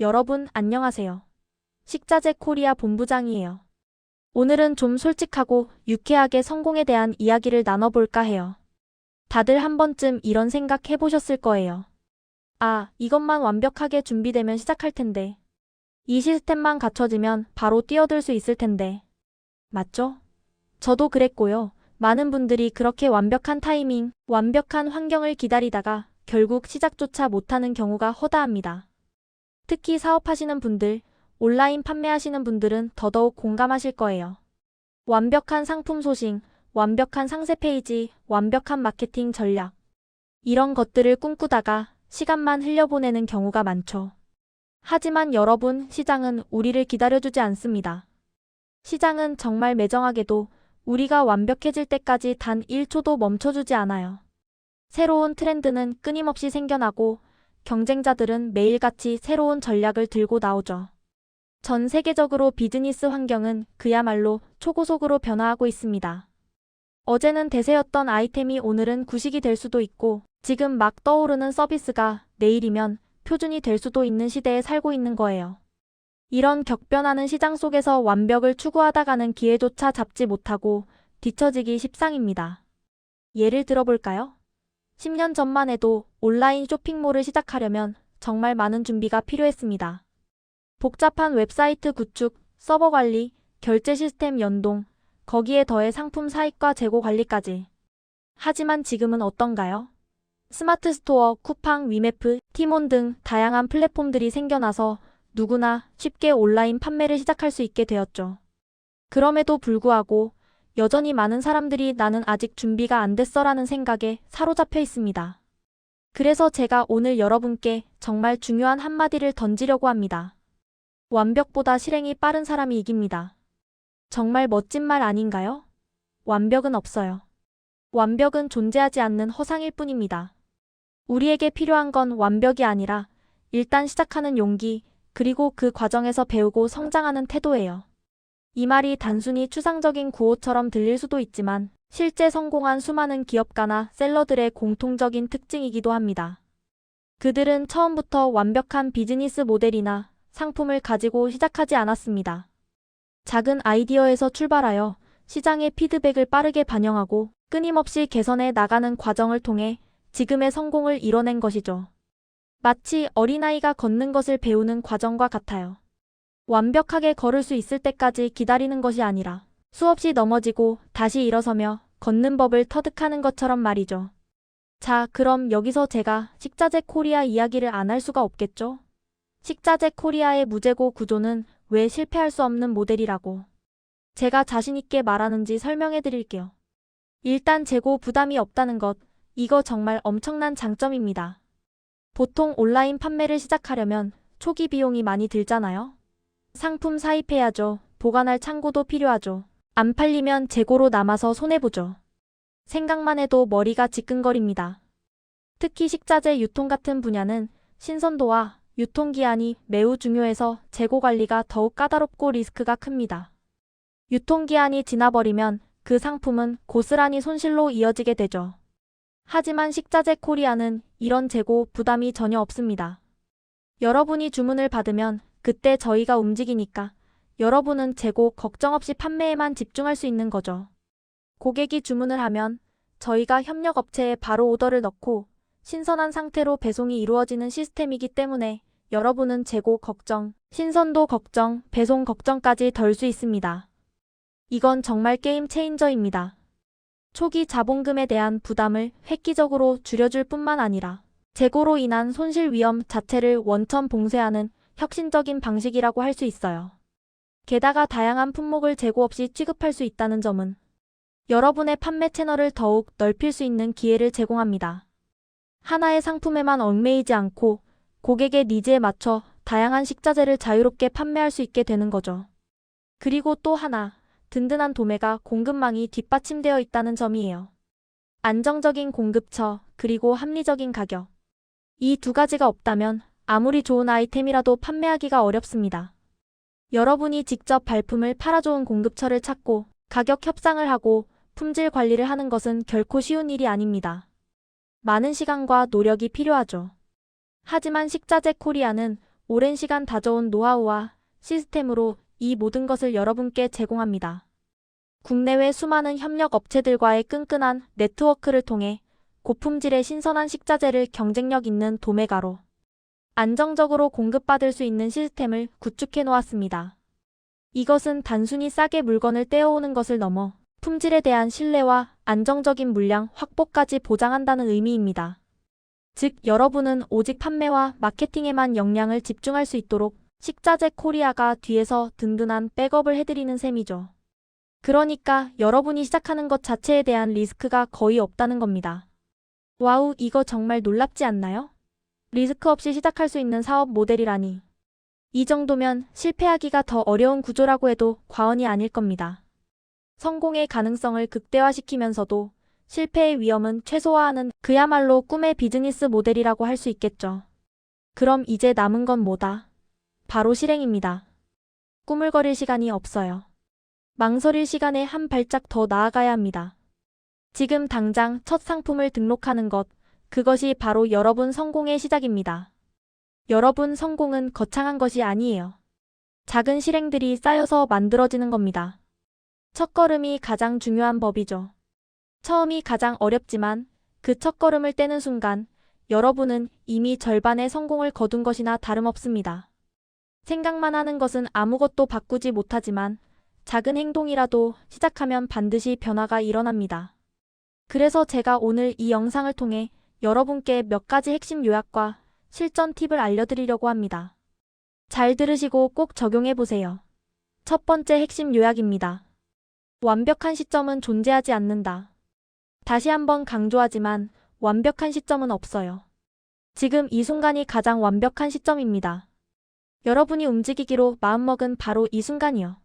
여러분 안녕하세요. 식자재 코리아 본부장이에요. 오늘은 좀 솔직하고 유쾌하게 성공에 대한 이야기를 나눠볼까 해요. 다들 한 번쯤 이런 생각 해보셨을 거예요. 아, 이것만 완벽하게 준비되면 시작할 텐데. 이 시스템만 갖춰지면 바로 뛰어들 수 있을 텐데. 맞죠? 저도 그랬고요. 많은 분들이 그렇게 완벽한 타이밍, 완벽한 환경을 기다리다가 결국 시작조차 못하는 경우가 허다합니다. 특히 사업하시는 분들, 온라인 판매하시는 분들은 더더욱 공감하실 거예요. 완벽한 상품 소싱, 완벽한 상세 페이지, 완벽한 마케팅 전략. 이런 것들을 꿈꾸다가 시간만 흘려보내는 경우가 많죠. 하지만 여러분, 시장은 우리를 기다려주지 않습니다. 시장은 정말 매정하게도 우리가 완벽해질 때까지 단 1초도 멈춰주지 않아요. 새로운 트렌드는 끊임없이 생겨나고 경쟁자들은 매일같이 새로운 전략을 들고 나오죠. 전 세계적으로 비즈니스 환경은 그야말로 초고속으로 변화하고 있습니다. 어제는 대세였던 아이템이 오늘은 구식이 될 수도 있고, 지금 막 떠오르는 서비스가 내일이면 표준이 될 수도 있는 시대에 살고 있는 거예요. 이런 격변하는 시장 속에서 완벽을 추구하다가는 기회조차 잡지 못하고 뒤처지기 십상입니다. 예를 들어볼까요? 10년 전만 해도 온라인 쇼핑몰을 시작하려면 정말 많은 준비가 필요했습니다. 복잡한 웹사이트 구축, 서버 관리, 결제 시스템 연동, 거기에 더해 상품 사입과 재고 관리까지. 하지만 지금은 어떤가요? 스마트 스토어, 쿠팡, 위메프, 티몬 등 다양한 플랫폼들이 생겨나서 누구나 쉽게 온라인 판매를 시작할 수 있게 되었죠. 그럼에도 불구하고 여전히 많은 사람들이 나는 아직 준비가 안 됐어라는 생각에 사로잡혀 있습니다. 그래서 제가 오늘 여러분께 정말 중요한 한마디를 던지려고 합니다. 완벽보다 실행이 빠른 사람이 이깁니다. 정말 멋진 말 아닌가요? 완벽은 없어요. 완벽은 존재하지 않는 허상일 뿐입니다. 우리에게 필요한 건 완벽이 아니라 일단 시작하는 용기, 그리고 그 과정에서 배우고 성장하는 태도예요. 이 말이 단순히 추상적인 구호처럼 들릴 수도 있지만 실제 성공한 수많은 기업가나 셀러들의 공통적인 특징이기도 합니다. 그들은 처음부터 완벽한 비즈니스 모델이나 상품을 가지고 시작하지 않았습니다. 작은 아이디어에서 출발하여 시장의 피드백을 빠르게 반영하고 끊임없이 개선해 나가는 과정을 통해 지금의 성공을 이뤄낸 것이죠. 마치 어린아이가 걷는 것을 배우는 과정과 같아요. 완벽하게 걸을 수 있을 때까지 기다리는 것이 아니라 수없이 넘어지고 다시 일어서며 걷는 법을 터득하는 것처럼 말이죠. 자, 그럼 여기서 제가 식자재 코리아 이야기를 안 할 수가 없겠죠? 식자재 코리아의 무재고 구조는 왜 실패할 수 없는 모델이라고 제가 자신있게 말하는지 설명해 드릴게요. 일단 재고 부담이 없다는 것, 이거 정말 엄청난 장점입니다. 보통 온라인 판매를 시작하려면 초기 비용이 많이 들잖아요. 상품 사입해야죠. 보관할 창고도 필요하죠. 안 팔리면 재고로 남아서 손해보죠. 생각만 해도 머리가 지끈거립니다. 특히 식자재 유통 같은 분야는 신선도와 유통기한이 매우 중요해서 재고 관리가 더욱 까다롭고 리스크가 큽니다. 유통기한이 지나버리면 그 상품은 고스란히 손실로 이어지게 되죠. 하지만 식자재 코리아는 이런 재고 부담이 전혀 없습니다. 여러분이 주문을 받으면 그때 저희가 움직이니까 여러분은 재고 걱정 없이 판매에만 집중할 수 있는 거죠. 고객이 주문을 하면 저희가 협력업체에 바로 오더를 넣고 신선한 상태로 배송이 이루어지는 시스템이기 때문에 여러분은 재고 걱정, 신선도 걱정, 배송 걱정까지 덜 수 있습니다. 이건 정말 게임 체인저입니다. 초기 자본금에 대한 부담을 획기적으로 줄여줄 뿐만 아니라 재고로 인한 손실 위험 자체를 원천 봉쇄하는 혁신적인 방식이라고 할 수 있어요. 게다가 다양한 품목을 재고 없이 취급할 수 있다는 점은 여러분의 판매 채널을 더욱 넓힐 수 있는 기회를 제공합니다. 하나의 상품에만 얽매이지 않고 고객의 니즈에 맞춰 다양한 식자재를 자유롭게 판매할 수 있게 되는 거죠. 그리고 또 하나, 든든한 도매가 공급망이 뒷받침되어 있다는 점이에요. 안정적인 공급처, 그리고 합리적인 가격. 이 두 가지가 없다면 아무리 좋은 아이템이라도 판매하기가 어렵습니다. 여러분이 직접 발품을 팔아좋은 공급처를 찾고 가격 협상을 하고 품질 관리를 하는 것은 결코 쉬운 일이 아닙니다. 많은 시간과 노력이 필요하죠. 하지만 식자재 코리아는 오랜 시간 다져온 노하우와 시스템으로 이 모든 것을 여러분께 제공합니다. 국내외 수많은 협력 업체들과의 끈끈한 네트워크를 통해 고품질의 신선한 식자재를 경쟁력 있는 도매가로 안정적으로 공급받을 수 있는 시스템을 구축해 놓았습니다. 이것은 단순히 싸게 물건을 떼어오는 것을 넘어 품질에 대한 신뢰와 안정적인 물량 확보까지 보장한다는 의미입니다. 즉, 여러분은 오직 판매와 마케팅에만 역량을 집중할 수 있도록 식자재 코리아가 뒤에서 든든한 백업을 해드리는 셈이죠. 그러니까 여러분이 시작하는 것 자체에 대한 리스크가 거의 없다는 겁니다. 와우, 이거 정말 놀랍지 않나요? 리스크 없이 시작할 수 있는 사업 모델이라니. 이 정도면 실패하기가 더 어려운 구조라고 해도 과언이 아닐 겁니다. 성공의 가능성을 극대화시키면서도 실패의 위험은 최소화하는 그야말로 꿈의 비즈니스 모델이라고 할 수 있겠죠. 그럼 이제 남은 건 뭐다? 바로 실행입니다. 꾸물거릴 시간이 없어요. 망설일 시간에 한 발짝 더 나아가야 합니다. 지금 당장 첫 상품을 등록하는 것, 그것이 바로 여러분 성공의 시작입니다. 여러분 성공은 거창한 것이 아니에요. 작은 실행들이 쌓여서 만들어지는 겁니다. 첫걸음이 가장 중요한 법이죠. 처음이 가장 어렵지만 그 첫걸음을 떼는 순간 여러분은 이미 절반의 성공을 거둔 것이나 다름없습니다. 생각만 하는 것은 아무것도 바꾸지 못하지만 작은 행동이라도 시작하면 반드시 변화가 일어납니다. 그래서 제가 오늘 이 영상을 통해 여러분께 몇 가지 핵심 요약과 실전 팁을 알려드리려고 합니다. 잘 들으시고 꼭 적용해보세요. 첫 번째 핵심 요약입니다. 완벽한 시점은 존재하지 않는다. 다시 한번 강조하지만 완벽한 시점은 없어요. 지금 이 순간이 가장 완벽한 시점입니다. 여러분이 움직이기로 마음먹은 바로 이 순간이요.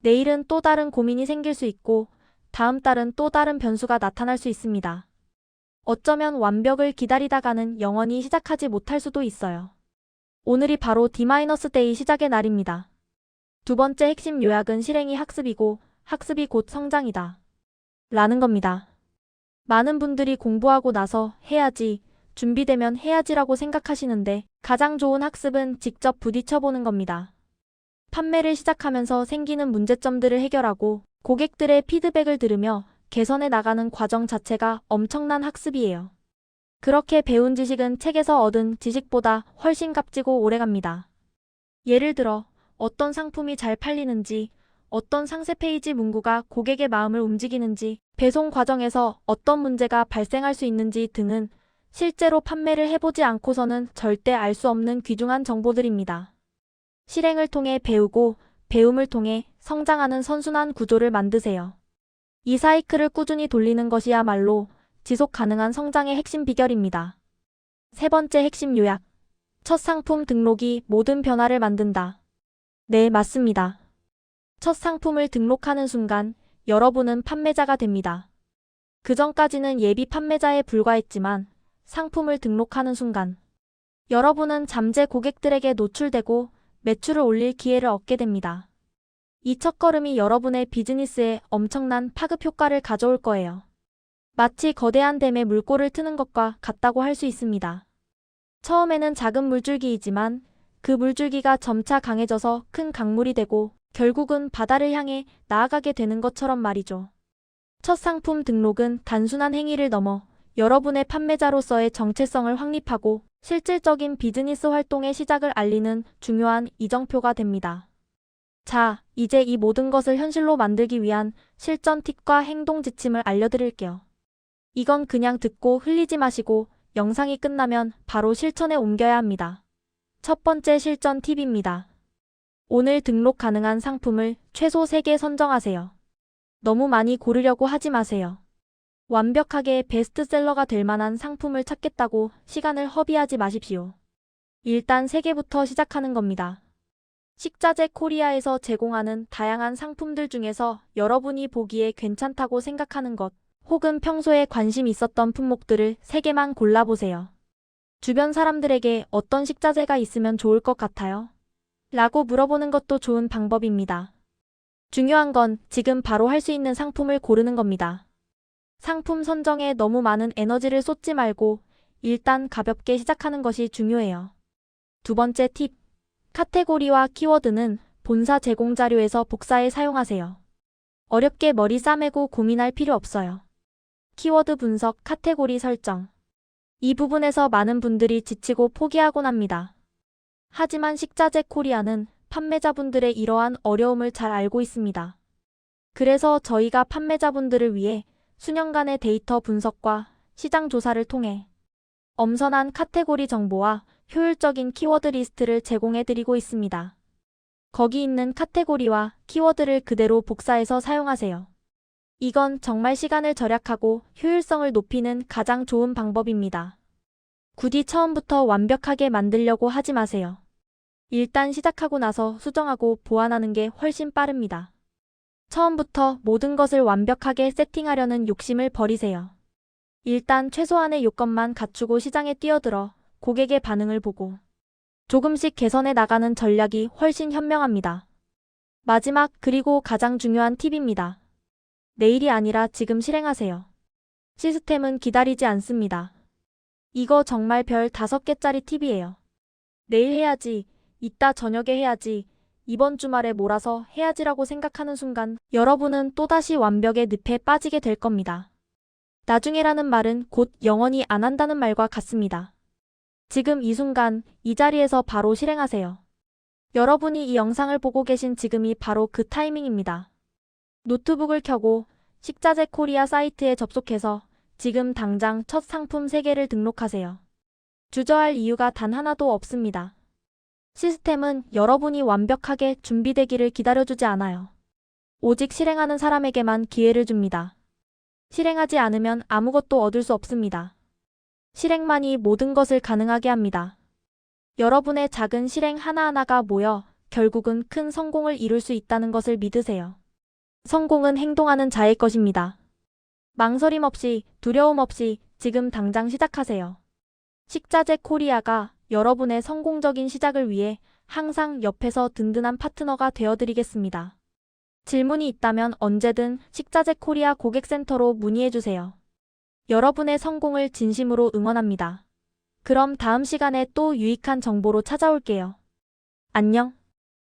내일은 또 다른 고민이 생길 수 있고 다음 달은 또 다른 변수가 나타날 수 있습니다. 어쩌면 완벽을 기다리다가는 영원히 시작하지 못할 수도 있어요. 오늘이 바로 D-데이 시작의 날입니다. 두 번째 핵심 요약은 실행이 학습이고 학습이 곧 성장이다. 라는 겁니다. 많은 분들이 공부하고 나서 해야지, 준비되면 해야지라고 생각하시는데 가장 좋은 학습은 직접 부딪혀보는 겁니다. 판매를 시작하면서 생기는 문제점들을 해결하고 고객들의 피드백을 들으며 개선해 나가는 과정 자체가 엄청난 학습이에요. 그렇게 배운 지식은 책에서 얻은 지식보다 훨씬 값지고 오래갑니다. 예를 들어 어떤 상품이 잘 팔리는지, 어떤 상세 페이지 문구가 고객의 마음을 움직이는지, 배송 과정에서 어떤 문제가 발생할 수 있는지 등은 실제로 판매를 해보지 않고서는 절대 알 수 없는 귀중한 정보들입니다. 실행을 통해 배우고 배움을 통해 성장하는 선순환 구조를 만드세요. 이 사이클을 꾸준히 돌리는 것이야말로 지속 가능한 성장의 핵심 비결입니다. 세 번째 핵심 요약. 첫 상품 등록이 모든 변화를 만든다. 네, 맞습니다. 첫 상품을 등록하는 순간 여러분은 판매자가 됩니다. 그 전까지는 예비 판매자에 불과했지만 상품을 등록하는 순간 여러분은 잠재 고객들에게 노출되고 매출을 올릴 기회를 얻게 됩니다. 이 첫걸음이 여러분의 비즈니스에 엄청난 파급 효과를 가져올 거예요. 마치 거대한 댐에 물꼬를 트는 것과 같다고 할 수 있습니다. 처음에는 작은 물줄기이지만 그 물줄기가 점차 강해져서 큰 강물이 되고 결국은 바다를 향해 나아가게 되는 것처럼 말이죠. 첫 상품 등록은 단순한 행위를 넘어 여러분의 판매자로서의 정체성을 확립하고 실질적인 비즈니스 활동의 시작을 알리는 중요한 이정표가 됩니다. 자, 이제 이 모든 것을 현실로 만들기 위한 실전 팁과 행동 지침을 알려드릴게요. 이건 그냥 듣고 흘리지 마시고 영상이 끝나면 바로 실천에 옮겨야 합니다. 첫 번째 실전 팁입니다. 오늘 등록 가능한 상품을 최소 3개 선정하세요. 너무 많이 고르려고 하지 마세요. 완벽하게 베스트셀러가 될 만한 상품을 찾겠다고 시간을 허비하지 마십시오. 일단 3개부터 시작하는 겁니다. 식자재 코리아에서 제공하는 다양한 상품들 중에서 여러분이 보기에 괜찮다고 생각하는 것, 혹은 평소에 관심 있었던 품목들을 3개만 골라보세요. 주변 사람들에게 어떤 식자재가 있으면 좋을 것 같아요? 라고 물어보는 것도 좋은 방법입니다. 중요한 건 지금 바로 할 수 있는 상품을 고르는 겁니다. 상품 선정에 너무 많은 에너지를 쏟지 말고 일단 가볍게 시작하는 것이 중요해요. 두 번째 팁, 카테고리와 키워드는 본사 제공 자료에서 복사해 사용하세요. 어렵게 머리 싸매고 고민할 필요 없어요. 키워드 분석, 카테고리 설정. 이 부분에서 많은 분들이 지치고 포기하곤 합니다. 하지만 식자재 코리아는 판매자분들의 이러한 어려움을 잘 알고 있습니다. 그래서 저희가 판매자분들을 위해 수년간의 데이터 분석과 시장 조사를 통해 엄선한 카테고리 정보와 효율적인 키워드 리스트를 제공해드리고 있습니다. 거기 있는 카테고리와 키워드를 그대로 복사해서 사용하세요. 이건 정말 시간을 절약하고 효율성을 높이는 가장 좋은 방법입니다. 굳이 처음부터 완벽하게 만들려고 하지 마세요. 일단 시작하고 나서 수정하고 보완하는 게 훨씬 빠릅니다. 처음부터 모든 것을 완벽하게 세팅하려는 욕심을 버리세요. 일단 최소한의 요건만 갖추고 시장에 뛰어들어 고객의 반응을 보고 조금씩 개선해 나가는 전략이 훨씬 현명합니다. 마지막 그리고 가장 중요한 팁입니다. 내일이 아니라 지금 실행하세요. 시스템은 기다리지 않습니다. 이거 정말 별 5개짜리 팁이에요. 내일 해야지, 이따 저녁에 해야지, 이번 주말에 몰아서 해야지라고 생각하는 순간 여러분은 또다시 완벽의 늪에 빠지게 될 겁니다. 나중에라는 말은 곧 영원히 안 한다는 말과 같습니다. 지금 이 순간 이 자리에서 바로 실행하세요. 여러분이 이 영상을 보고 계신 지금이 바로 그 타이밍입니다. 노트북을 켜고 식자재 코리아 사이트에 접속해서 지금 당장 첫 상품 3개를 등록하세요. 주저할 이유가 단 하나도 없습니다. 시스템은 여러분이 완벽하게 준비되기를 기다려주지 않아요. 오직 실행하는 사람에게만 기회를 줍니다. 실행하지 않으면 아무것도 얻을 수 없습니다. 실행만이 모든 것을 가능하게 합니다. 여러분의 작은 실행 하나하나가 모여 결국은 큰 성공을 이룰 수 있다는 것을 믿으세요. 성공은 행동하는 자의 것입니다. 망설임 없이, 두려움 없이 지금 당장 시작하세요. 식자재 코리아가 여러분의 성공적인 시작을 위해 항상 옆에서 든든한 파트너가 되어드리겠습니다. 질문이 있다면 언제든 식자재 코리아 고객센터로 문의해주세요. 여러분의 성공을 진심으로 응원합니다. 그럼 다음 시간에 또 유익한 정보로 찾아올게요. 안녕.